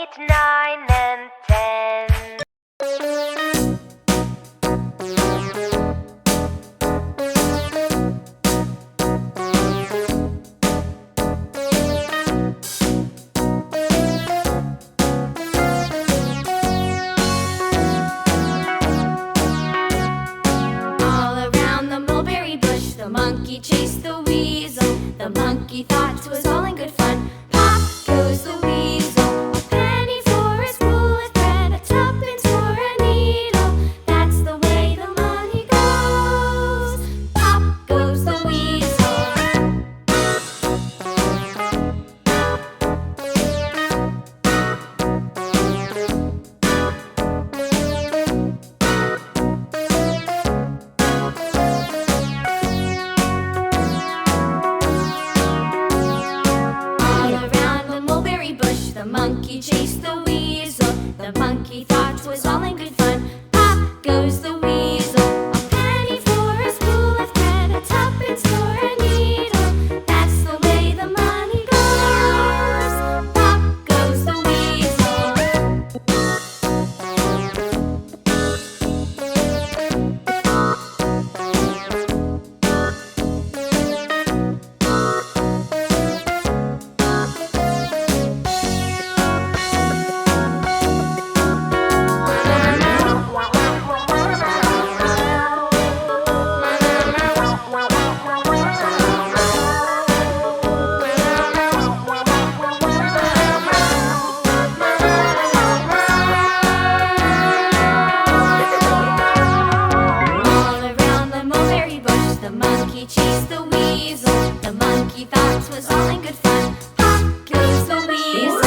8, 9, and 10. The monkey chased the weasel. The monkey thought 'twas all in good fun. Pop goes the weasel. A penny for a spool of thread, a tuppence for a needle. That's the way the money goes. Pop goes the weasel. The monkey chased the weasel. The monkey thought 'twas all in good fun. Pop goes the weasel. A penny for a spool of thread, a tuppence for a needle. That's the way the money goes. Pop goes the weasel. The monkey chased the weasel. The monkey thought 'twas all in good fun. Pop goes the weasel.